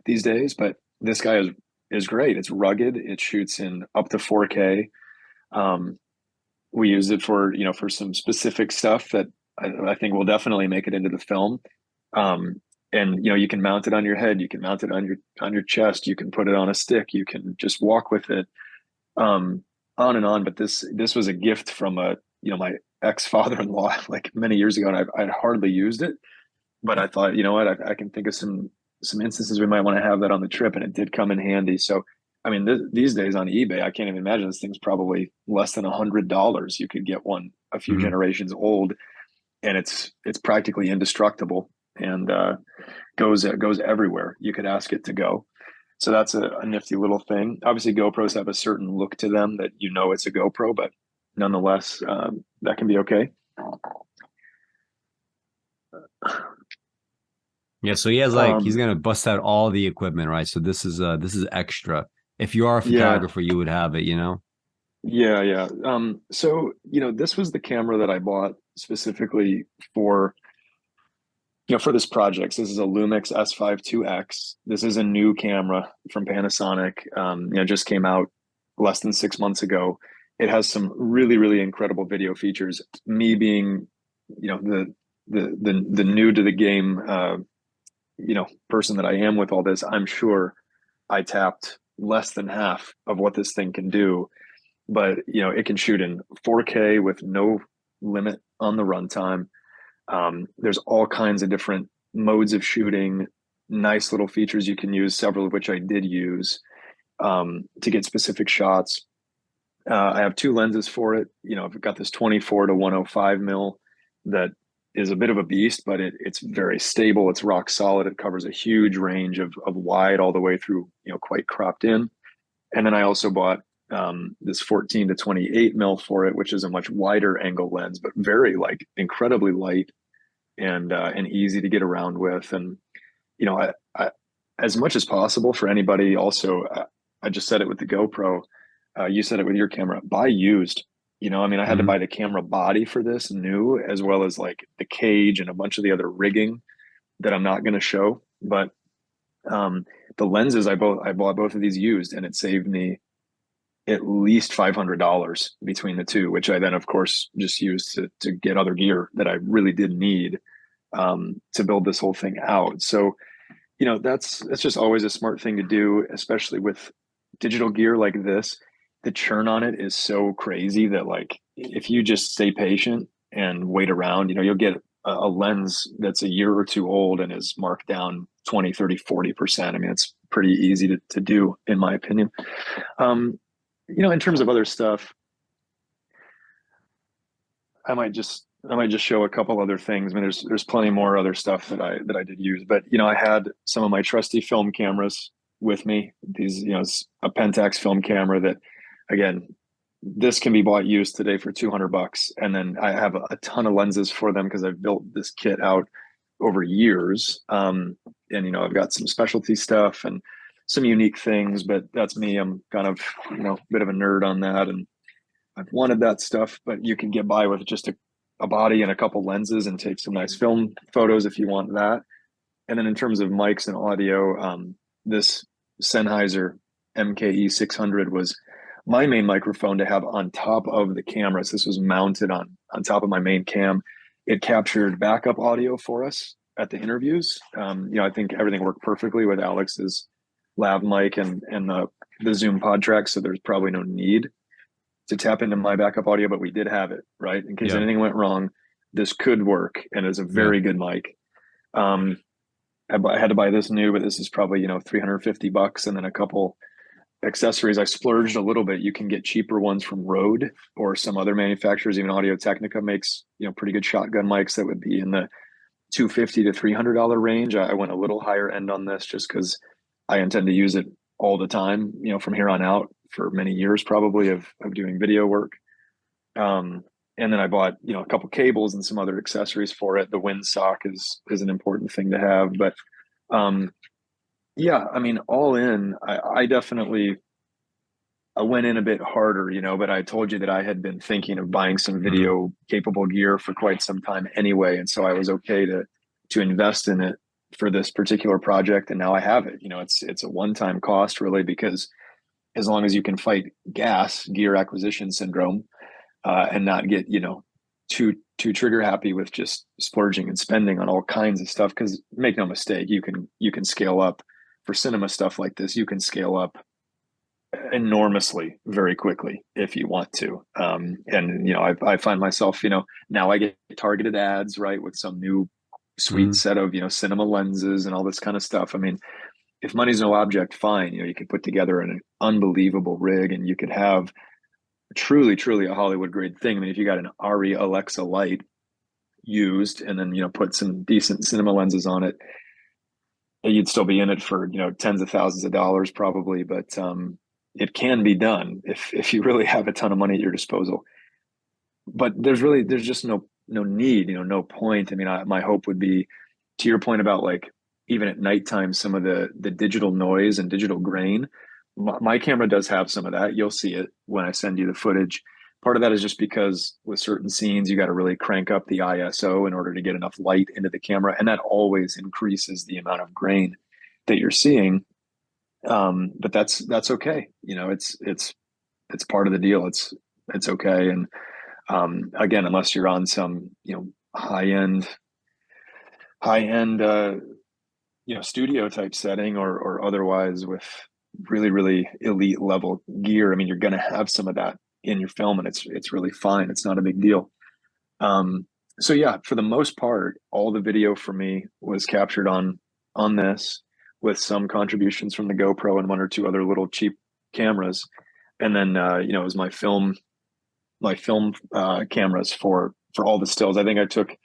these days, but this guy is great. It's rugged. It shoots in up to 4K. Um, we used it for some specific stuff that I think will definitely make it into the film. Um, and you can mount it on your head, you can mount it on your chest, you can put it on a stick, you can just walk with it, um, on and on. But this was a gift from my ex father-in-law like many years ago, and I'd hardly used it, but I thought, you know what, I can think of some instances we might want to have that on the trip, and it did come in handy. So I mean, these days on eBay, I can't even imagine this thing's probably less than $100. You could get one a few Mm-hmm. generations old, and it's practically indestructible, and goes everywhere you could ask it to go. So that's a nifty little thing. Obviously, GoPros have a certain look to them that it's a GoPro, but nonetheless, that can be okay. Yeah, so he's Um, gonna bust out all the equipment, right? So this is extra. If you are a yeah, photographer, you would have it, you know? yeah, yeah. So this was the camera that I bought specifically for for this project. So this is a Lumix S5 2X. This is a new camera from Panasonic. Just came out less than 6 months ago. It has some really, really incredible video features. Me being, the new to the game, person that I am with all this, I'm sure I tapped less than half of what this thing can do. But it can shoot in 4K with no limit on the runtime. There's all kinds of different modes of shooting, nice little features you can use, several of which I did use to get specific shots. I have two lenses for it. I've got this 24 to 105 mil that is a bit of a beast, but it's very stable. It's rock solid. It covers a huge range of wide all the way through, quite cropped in. And then I also bought this 14 to 28 mil for it, which is a much wider angle lens, but very incredibly light and easy to get around with. And I as much as possible for anybody. Also, I just said it with the GoPro. You said it with your camera. Buy used. I mean, I had to Mm-hmm. buy the camera body for this new, as well as like the cage and a bunch of the other rigging that I'm not going to show. But um, the lenses I bought both of these used, and it saved me at least $500 between the two, which I then of course just used to get other gear that I really did need to build this whole thing out. So that's just always a smart thing to do, especially with digital gear like this. The churn on it is so crazy that if you just stay patient and wait around, you'll get a lens that's a year or two old and is marked down 20, 30, 40%. I mean, it's pretty easy to do, in my opinion. um, in terms of other stuff, I might just show a couple other things. I mean, there's plenty more other stuff that I did use, but I had some of my trusty film cameras with me. These, it's a Pentax film camera that, again, this can be bought used today for $200, and then I have a ton of lenses for them because I've built this kit out over years. And I've got some specialty stuff and some unique things, but that's me. I'm kind of a bit of a nerd on that, and I've wanted that stuff, but you can get by with just a body and a couple lenses and take some nice film photos if you want that. And then in terms of mics and audio, this Sennheiser MKE 600 was my main microphone to have on top of the camera. So this was mounted on top of my main cam. It captured backup audio for us at the interviews. I think everything worked perfectly with Alex's lav mic and the Zoom Podtrak, so there's probably no need to tap into my backup audio, but we did have it, right? In case Yeah. anything went wrong, this could work, and it's a Yeah. very good mic. Um, I had to buy this new, but this is probably, $350, and then a couple accessories. I splurged a little bit. You can get cheaper ones from Rode or some other manufacturers. Even Audio-Technica makes, pretty good shotgun mics that would be in the $250 to $300 range. I went a little higher end on this just because I intend to use it all the time, from here on out for many years, probably of doing video work. And then I bought, a couple cables and some other accessories for it. The windsock is an important thing to have, but yeah, I mean, all in, I definitely I went in a bit harder, but I told you that I had been thinking of buying some video capable gear for quite some time anyway, and so I was okay to invest in it for this particular project, and now I have it. It's a one-time cost really, because as long as you can fight gear acquisition syndrome, and not get too trigger happy with just splurging and spending on all kinds of stuff, because make no mistake, you can scale up for cinema stuff like this. You can scale up enormously very quickly if you want to. And I find myself, now I get targeted ads, right, with some new sweet set of cinema lenses and all this kind of stuff. I mean, if money's no object, fine. You could put together an unbelievable rig and you could have truly a Hollywood grade thing. I mean, if you got an Ari Alexa light used and then put some decent cinema lenses on it, you'd still be in it for tens of thousands of dollars probably. But it can be done if you really have a ton of money at your disposal. But there's just no need, no point. I mean, my hope would be, to your point about like even at nighttime, some of the digital noise and digital grain. My camera does have some of that. You'll see it when I send you the footage. Part of that is just because with certain scenes, you got to really crank up the ISO in order to get enough light into the camera. And that always increases the amount of grain that you're seeing. But that's okay. It's part of the deal. It's okay. And again, unless you're on some, high end, studio type setting or otherwise with really elite level gear, I mean, you're going to have some of that in your film, and it's really fine. It's not a big deal. So yeah, for the most part, all the video for me was captured on this, with some contributions from the GoPro and one or two other little cheap cameras. And then it was my film cameras for all the stills. I think I took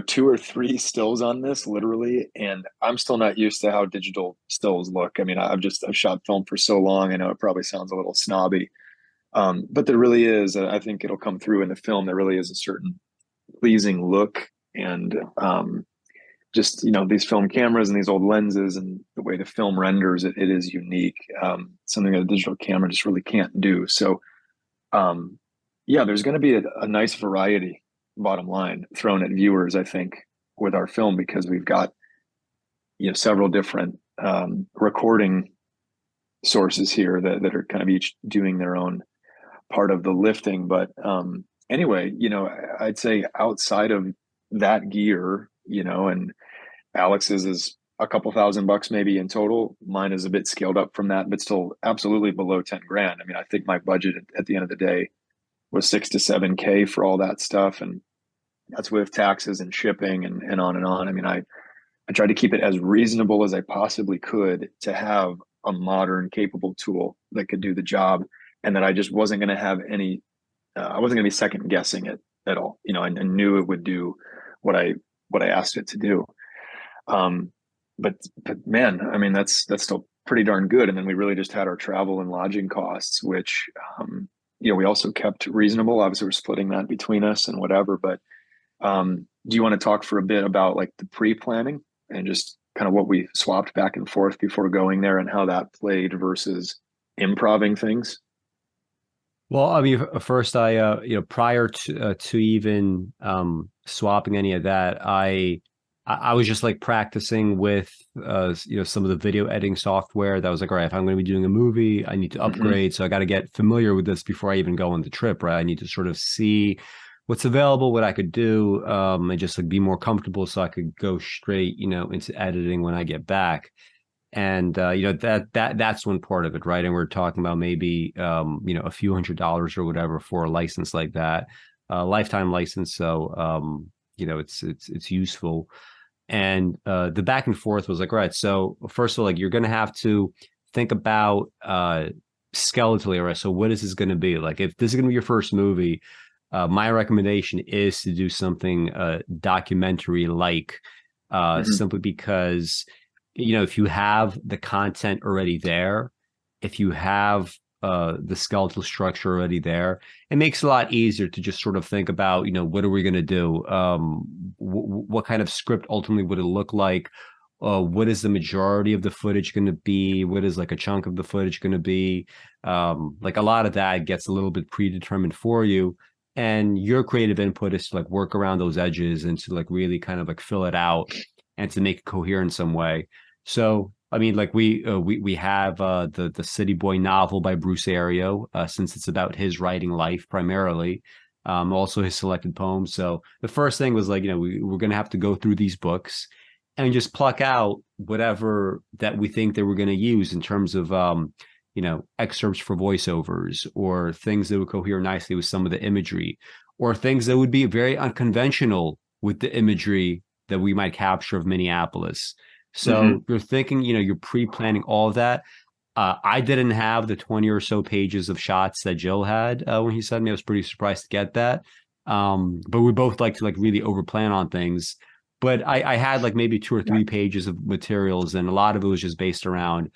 2 or 3 stills on this literally, and I'm still not used to how digital stills look. I mean, I've shot film for so long. I know it probably sounds a little snobby, but there really is, I think it'll come through in the film, there really is a certain pleasing look. And just these film cameras and these old lenses and the way the film renders it is unique, something that a digital camera just really can't do. So yeah, there's going to be a nice variety, bottom line, thrown at viewers, I think, with our film, because we've got several different recording sources here that are kind of each doing their own part of the lifting. But anyway, I'd say outside of that gear, and Alex's is a couple $1,000 maybe in total. Mine is a bit scaled up from that, but still absolutely below 10 grand. I mean, I think my budget at the end of the day was 6 to 7K for all that stuff. And that's with taxes and shipping and on and on. I mean, I tried to keep it as reasonable as I possibly could to have a modern, capable tool that could do the job, and that I just wasn't going to have any, I wasn't going to be second guessing it at all. I knew it would do what I asked it to do. But man, I mean, that's still pretty darn good. And then we really just had our travel and lodging costs, which, we also kept reasonable. Obviously we're splitting that between us and whatever, but, do you want to talk for a bit about like the pre-planning and just kind of what we swapped back and forth before going there and how that played versus improving things? Well, I mean, first, prior to even swapping any of that, I was just like practicing with some of the video editing software. That was like, all right, if I'm going to be doing a movie, I need to upgrade, so I got to get familiar with this before I even go on the trip, right? I need to sort of see what's available, what I could do, and just like be more comfortable so I could go straight, into editing when I get back. And that's one part of it, right? And we're talking about maybe a few $100s or whatever for a license like that, lifetime license. So it's useful. And the back and forth was like, right, so first of all, like you're gonna have to think about skeletally, right? So what is this gonna be? Like if this is gonna be your first movie, my recommendation is to do something documentary like, simply because if you have the content already there, if you have the skeletal structure already there. It makes it a lot easier to just sort of think about, what are we going to do? What kind of script ultimately would it look like? What is the majority of the footage going to be? What is like a chunk of the footage going to be? Like a lot of that gets a little bit predetermined for you. And your creative input is to like work around those edges and to like really kind of like fill it out and to make it coherent in some way. So, I mean, like we have the City Boy novel by Bruce Ario, since it's about his writing life primarily, also his selected poems. So the first thing was like, we're going to have to go through these books and just pluck out whatever that we think that we're going to use in terms of excerpts for voiceovers or things that would cohere nicely with some of the imagery or things that would be very unconventional with the imagery that we might capture of Minneapolis. So you're thinking, you're pre-planning all of that. I didn't have the 20 or so pages of shots that Jill had when he sent me. I was pretty surprised to get that. But we both like to like really overplan on things. But I had like maybe 2 or 3 pages of materials, and a lot of it was just based around,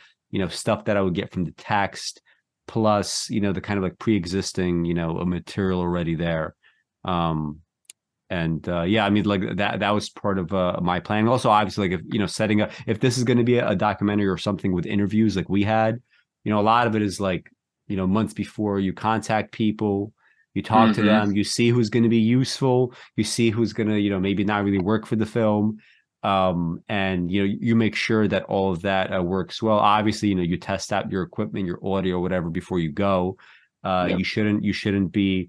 stuff that I would get from the text, plus, the kind of like pre-existing, a material already there. Yeah, I mean, like that was part of my planning. Also, obviously, like if setting up, if this is going to be a documentary or something with interviews like we had, a lot of it is like, months before you contact people, you talk to them, you see who's going to be useful, you see who's going to, maybe not really work for the film. And you make sure that all of that works well. Obviously, you test out your equipment, your audio, whatever before you go. You shouldn't be,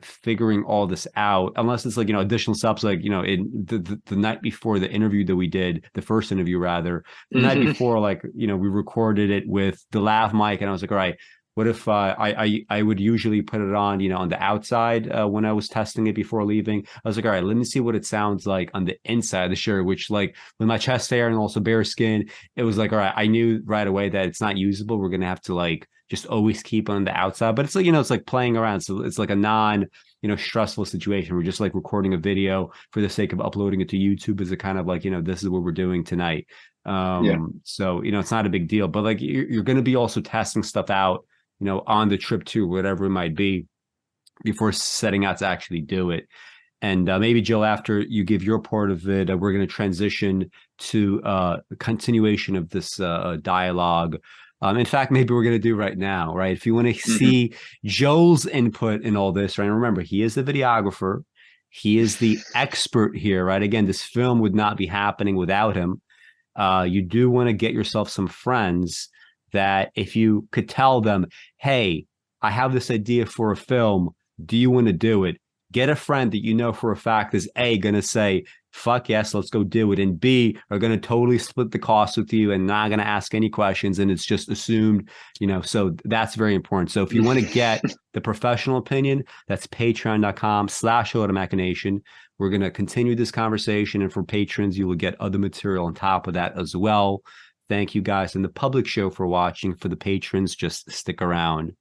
figuring all this out unless it's like additional steps, like in the night before the interview that we did, the first interview rather, the night before, like we recorded it with the lav mic, and I was like, all right, what if I would usually put it on on the outside when I was testing it before leaving. I was like, all right, let me see what it sounds like on the inside of the shirt, which like with my chest hair and also bare skin, it was like, all right, I knew right away that it's not usable. We're gonna have to like just always keep on the outside, but it's like it's like playing around, so it's like a non stressful situation. We're just like recording a video for the sake of uploading it to YouTube as a kind of like this is what we're doing tonight. So it's not a big deal, but like you're going to be also testing stuff out on the trip too, whatever it might be, before setting out to actually do it. And maybe Jill, after you give your part of it, we're going to transition to the continuation of this dialogue. In fact, maybe we're going to do right now, right? If you want to see Joel's input in all this, right? And remember, he is the videographer. He is the expert here, right? Again, this film would not be happening without him. You do want to get yourself some friends that if you could tell them, hey, I have this idea for a film. Do you want to do it? Get a friend that for a fact is A, going to say, fuck yes, let's go do it. And B, are going to totally split the cost with you and not going to ask any questions. And it's just assumed, so that's very important. So if you want to get the professional opinion, that's patreon.com/automachination. We're going to continue this conversation. And for patrons, you will get other material on top of that as well. Thank you guys in the public show for watching. For the patrons, just stick around.